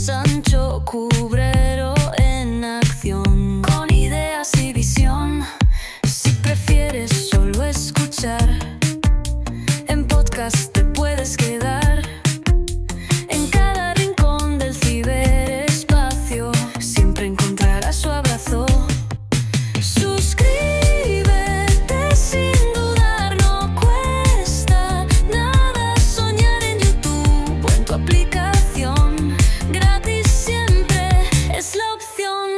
Sancho Cubrero en acción, con ideas y visión. Si prefieres solo escuchar, en podcast te puedes quedar. En cada rincón del ciberespacio siempre encontrarás su abrazo. Suscríbete sin dudar, no cuesta nada soñar en YouTube o en tu aplicación. Gratis siempre es la opción.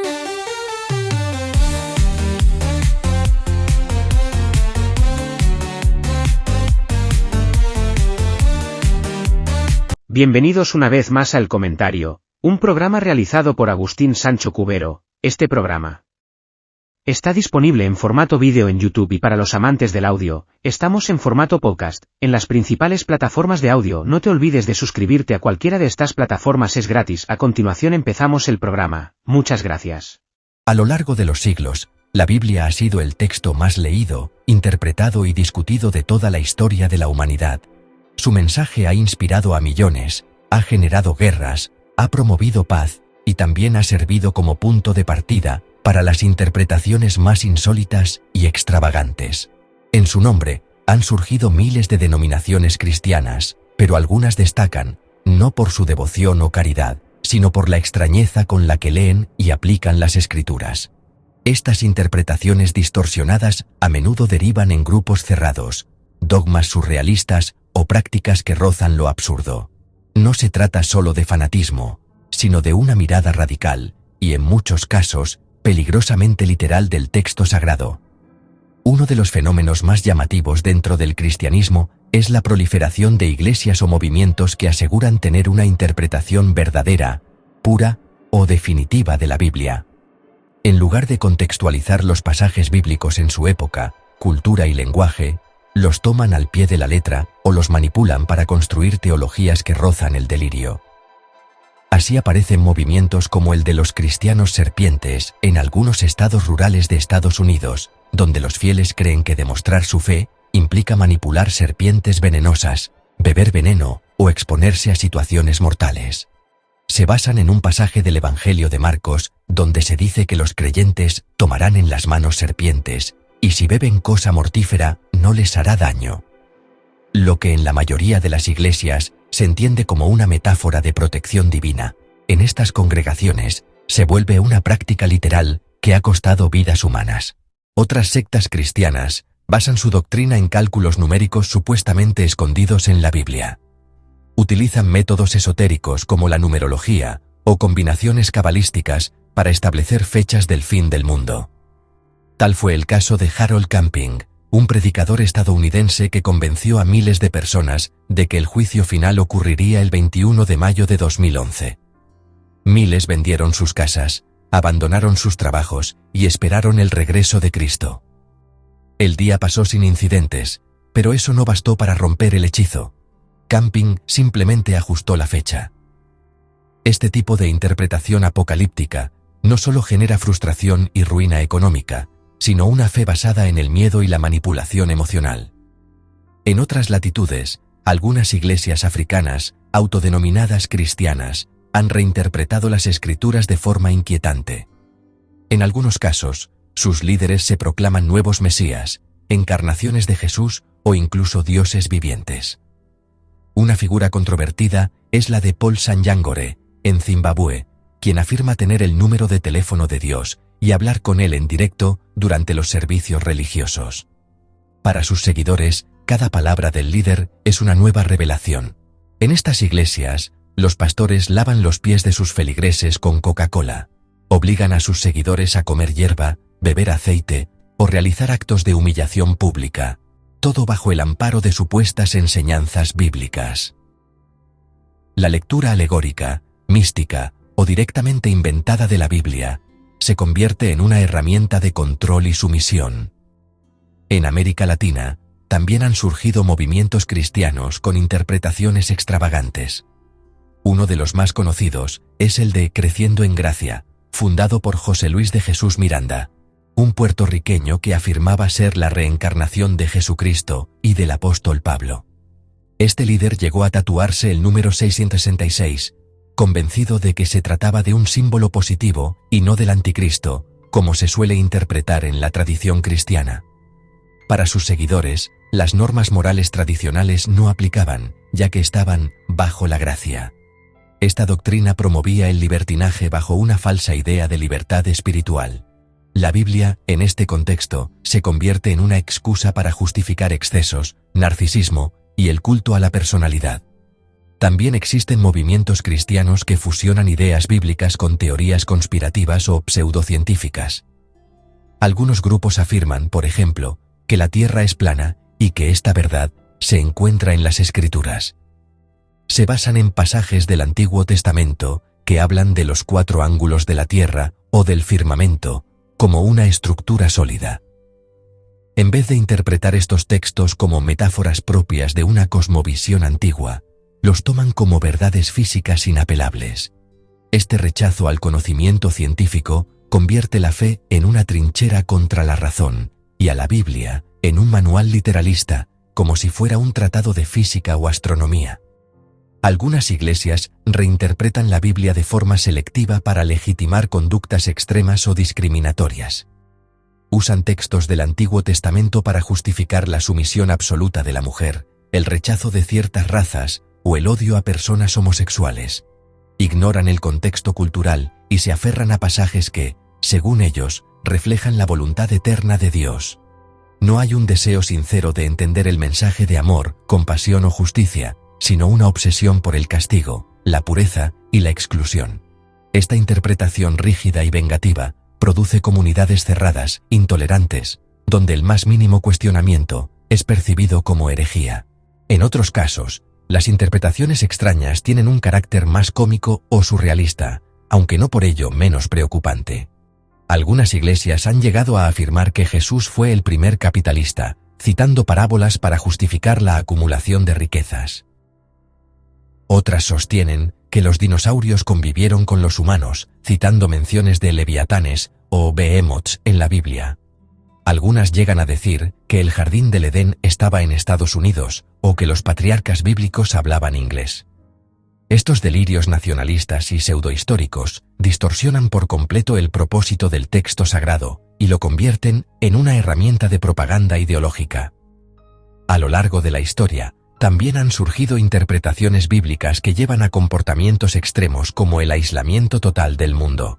Bienvenidos una vez más a El Comentario, un programa realizado por Agustín Sancho Cubero. Este programa está disponible en formato vídeo en YouTube y para los amantes del audio, estamos en formato podcast, en las principales plataformas de audio. No te olvides de suscribirte a cualquiera de estas plataformas, es gratis. A continuación empezamos el programa. Muchas gracias. A lo largo de los siglos, la Biblia ha sido el texto más leído, interpretado y discutido de toda la historia de la humanidad. Su mensaje ha inspirado a millones, ha generado guerras, ha promovido paz, y también ha servido como punto de partida para las interpretaciones más insólitas y extravagantes. En su nombre, han surgido miles de denominaciones cristianas, pero algunas destacan, no por su devoción o caridad, sino por la extrañeza con la que leen y aplican las Escrituras. Estas interpretaciones distorsionadas a menudo derivan en grupos cerrados, dogmas surrealistas o prácticas que rozan lo absurdo. No se trata solo de fanatismo, sino de una mirada radical, y en muchos casos, peligrosamente literal del texto sagrado. Uno de los fenómenos más llamativos dentro del cristianismo es la proliferación de iglesias o movimientos que aseguran tener una interpretación verdadera, pura o definitiva de la Biblia. En lugar de contextualizar los pasajes bíblicos en su época, cultura y lenguaje, los toman al pie de la letra o los manipulan para construir teologías que rozan el delirio. Así aparecen movimientos como el de los cristianos serpientes en algunos estados rurales de Estados Unidos, donde los fieles creen que demostrar su fe implica manipular serpientes venenosas, beber veneno o exponerse a situaciones mortales. Se basan en un pasaje del Evangelio de Marcos, donde se dice que los creyentes tomarán en las manos serpientes, y si beben cosa mortífera, no les hará daño. Lo que en la mayoría de las iglesias se entiende como una metáfora de protección divina, en estas congregaciones se vuelve una práctica literal que ha costado vidas humanas. Otras sectas cristianas basan su doctrina en cálculos numéricos supuestamente escondidos en la Biblia. Utilizan métodos esotéricos como la numerología o combinaciones cabalísticas para establecer fechas del fin del mundo. Tal fue el caso de Harold Camping, un predicador estadounidense que convenció a miles de personas de que el juicio final ocurriría el 21 de mayo de 2011. Miles vendieron sus casas, abandonaron sus trabajos y esperaron el regreso de Cristo. El día pasó sin incidentes, pero eso no bastó para romper el hechizo. Camping simplemente ajustó la fecha. Este tipo de interpretación apocalíptica no solo genera frustración y ruina económica, sino una fe basada en el miedo y la manipulación emocional. En otras latitudes, algunas iglesias africanas, autodenominadas cristianas, han reinterpretado las Escrituras de forma inquietante. En algunos casos, sus líderes se proclaman nuevos mesías, encarnaciones de Jesús o incluso dioses vivientes. Una figura controvertida es la de Paul Sanyangore, en Zimbabue, quien afirma tener el número de teléfono de Dios y hablar con él en directo durante los servicios religiosos. Para sus seguidores, cada palabra del líder es una nueva revelación. En estas iglesias, los pastores lavan los pies de sus feligreses con Coca-Cola, obligan a sus seguidores a comer hierba, beber aceite o realizar actos de humillación pública, todo bajo el amparo de supuestas enseñanzas bíblicas. La lectura alegórica, mística o directamente inventada de la Biblia se convierte en una herramienta de control y sumisión. En América Latina, también han surgido movimientos cristianos con interpretaciones extravagantes. Uno de los más conocidos es el de Creciendo en Gracia, fundado por José Luis de Jesús Miranda, un puertorriqueño que afirmaba ser la reencarnación de Jesucristo y del apóstol Pablo. Este líder llegó a tatuarse el número 666, convencido de que se trataba de un símbolo positivo y no del anticristo, como se suele interpretar en la tradición cristiana. Para sus seguidores, las normas morales tradicionales no aplicaban, ya que estaban bajo la gracia. Esta doctrina promovía el libertinaje bajo una falsa idea de libertad espiritual. La Biblia, en este contexto, se convierte en una excusa para justificar excesos, narcisismo y el culto a la personalidad. También existen movimientos cristianos que fusionan ideas bíblicas con teorías conspirativas o pseudocientíficas. Algunos grupos afirman, por ejemplo, que la Tierra es plana y que esta verdad se encuentra en las Escrituras. Se basan en pasajes del Antiguo Testamento que hablan de los 4 ángulos de la Tierra o del firmamento como una estructura sólida. En vez de interpretar estos textos como metáforas propias de una cosmovisión antigua, los toman como verdades físicas inapelables. Este rechazo al conocimiento científico convierte la fe en una trinchera contra la razón y a la Biblia en un manual literalista, como si fuera un tratado de física o astronomía. Algunas iglesias reinterpretan la Biblia de forma selectiva para legitimar conductas extremas o discriminatorias. Usan textos del Antiguo Testamento para justificar la sumisión absoluta de la mujer, el rechazo de ciertas razas o el odio a personas homosexuales. Ignoran el contexto cultural y se aferran a pasajes que, según ellos, reflejan la voluntad eterna de Dios. No hay un deseo sincero de entender el mensaje de amor, compasión o justicia, sino una obsesión por el castigo, la pureza y la exclusión. Esta interpretación rígida y vengativa produce comunidades cerradas, intolerantes, donde el más mínimo cuestionamiento es percibido como herejía. En otros casos, las interpretaciones extrañas tienen un carácter más cómico o surrealista, aunque no por ello menos preocupante. Algunas iglesias han llegado a afirmar que Jesús fue el primer capitalista, citando parábolas para justificar la acumulación de riquezas. Otras sostienen que los dinosaurios convivieron con los humanos, citando menciones de leviatanes o behemoths en la Biblia. Algunas llegan a decir que el jardín del Edén estaba en Estados Unidos o que los patriarcas bíblicos hablaban inglés. Estos delirios nacionalistas y pseudohistóricos distorsionan por completo el propósito del texto sagrado y lo convierten en una herramienta de propaganda ideológica. A lo largo de la historia, también han surgido interpretaciones bíblicas que llevan a comportamientos extremos como el aislamiento total del mundo.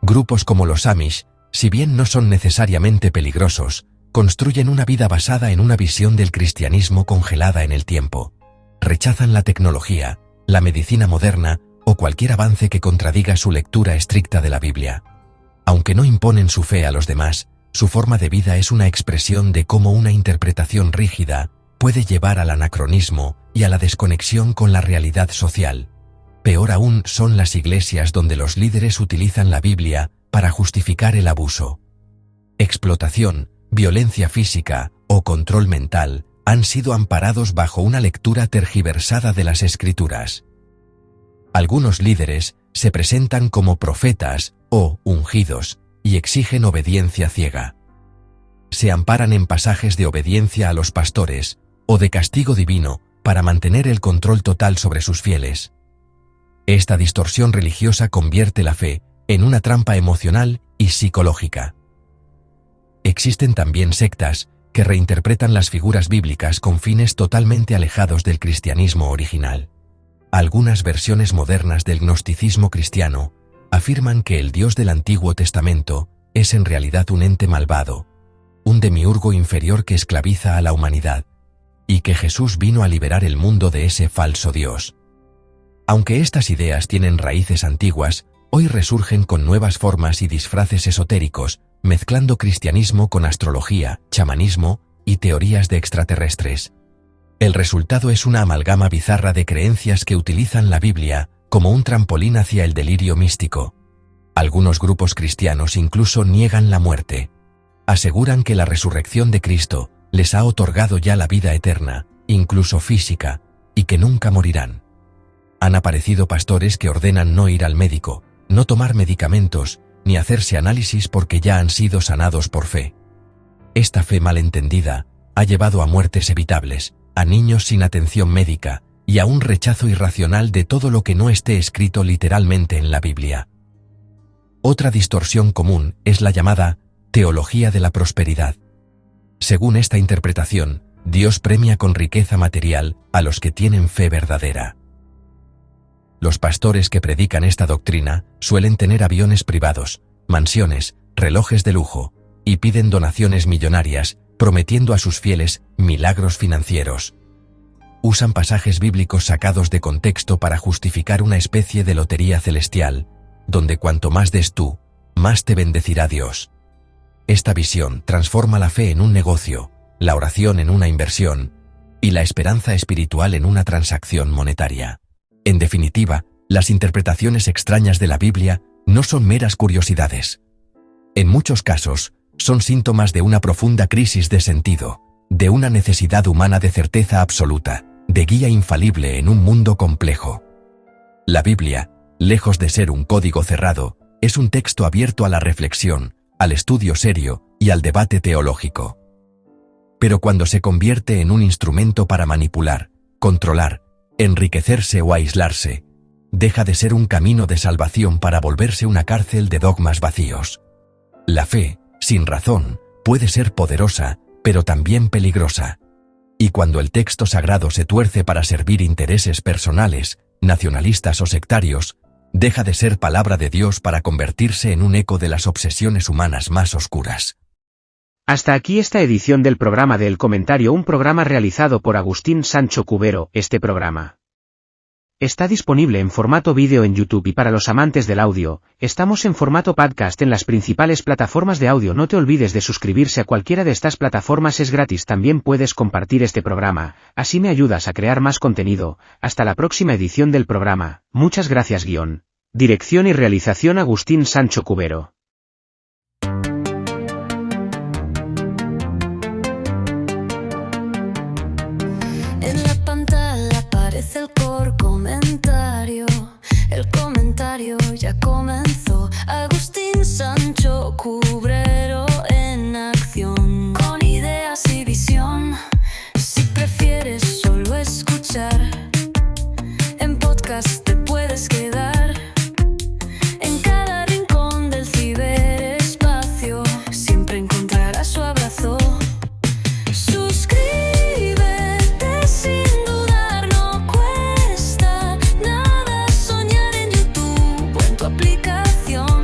Grupos como los Amish, si bien no son necesariamente peligrosos, construyen una vida basada en una visión del cristianismo congelada en el tiempo. Rechazan la tecnología, la medicina moderna o cualquier avance que contradiga su lectura estricta de la Biblia. Aunque no imponen su fe a los demás, su forma de vida es una expresión de cómo una interpretación rígida puede llevar al anacronismo y a la desconexión con la realidad social. Peor aún son las iglesias donde los líderes utilizan la Biblia para justificar el abuso. Explotación, violencia física o control mental han sido amparados bajo una lectura tergiversada de las Escrituras. Algunos líderes se presentan como profetas o ungidos y exigen obediencia ciega. Se amparan en pasajes de obediencia a los pastores o de castigo divino para mantener el control total sobre sus fieles. Esta distorsión religiosa convierte la fe en una trampa emocional y psicológica. Existen también sectas que reinterpretan las figuras bíblicas con fines totalmente alejados del cristianismo original. Algunas versiones modernas del gnosticismo cristiano afirman que el Dios del Antiguo Testamento es en realidad un ente malvado, un demiurgo inferior que esclaviza a la humanidad, y que Jesús vino a liberar el mundo de ese falso Dios. Aunque estas ideas tienen raíces antiguas, hoy resurgen con nuevas formas y disfraces esotéricos, mezclando cristianismo con astrología, chamanismo y teorías de extraterrestres. El resultado es una amalgama bizarra de creencias que utilizan la Biblia como un trampolín hacia el delirio místico. Algunos grupos cristianos incluso niegan la muerte. Aseguran que la resurrección de Cristo les ha otorgado ya la vida eterna, incluso física, y que nunca morirán. Han aparecido pastores que ordenan no ir al médico, no tomar medicamentos, ni hacerse análisis porque ya han sido sanados por fe. Esta fe malentendida ha llevado a muertes evitables, a niños sin atención médica y a un rechazo irracional de todo lo que no esté escrito literalmente en la Biblia. Otra distorsión común es la llamada teología de la prosperidad. Según esta interpretación, Dios premia con riqueza material a los que tienen fe verdadera. Los pastores que predican esta doctrina suelen tener aviones privados, mansiones, relojes de lujo, y piden donaciones millonarias, prometiendo a sus fieles milagros financieros. Usan pasajes bíblicos sacados de contexto para justificar una especie de lotería celestial, donde cuanto más des tú, más te bendecirá Dios. Esta visión transforma la fe en un negocio, la oración en una inversión, y la esperanza espiritual en una transacción monetaria. En definitiva, las interpretaciones extrañas de la Biblia no son meras curiosidades. En muchos casos, son síntomas de una profunda crisis de sentido, de una necesidad humana de certeza absoluta, de guía infalible en un mundo complejo. La Biblia, lejos de ser un código cerrado, es un texto abierto a la reflexión, al estudio serio y al debate teológico. Pero cuando se convierte en un instrumento para manipular, controlar, enriquecerse o aislarse, deja de ser un camino de salvación para volverse una cárcel de dogmas vacíos. La fe, sin razón, puede ser poderosa, pero también peligrosa. Y cuando el texto sagrado se tuerce para servir intereses personales, nacionalistas o sectarios, deja de ser palabra de Dios para convertirse en un eco de las obsesiones humanas más oscuras. Hasta aquí esta edición del programa de El Comentario, un programa realizado por Agustín Sancho Cubero. Este programa está disponible en formato vídeo en YouTube y para los amantes del audio, estamos en formato podcast en las principales plataformas de audio. No te olvides de suscribirse a cualquiera de estas plataformas, es gratis. También puedes compartir este programa, así me ayudas a crear más contenido. Hasta la próxima edición del programa. Muchas gracias. Dirección y realización Agustín Sancho Cubero. En la pantalla aparece el comentario. El comentario ya comenzó. Agustín Sancho Cubero en acción, con ideas y visión. Si prefieres solo escuchar, en podcast te puedes quedar. En cada rincón del ciberespacio siempre encontrarás su abrazo. Suscríbete sin dudar, no cuesta nada soñar en YouTube o en tu aplicación.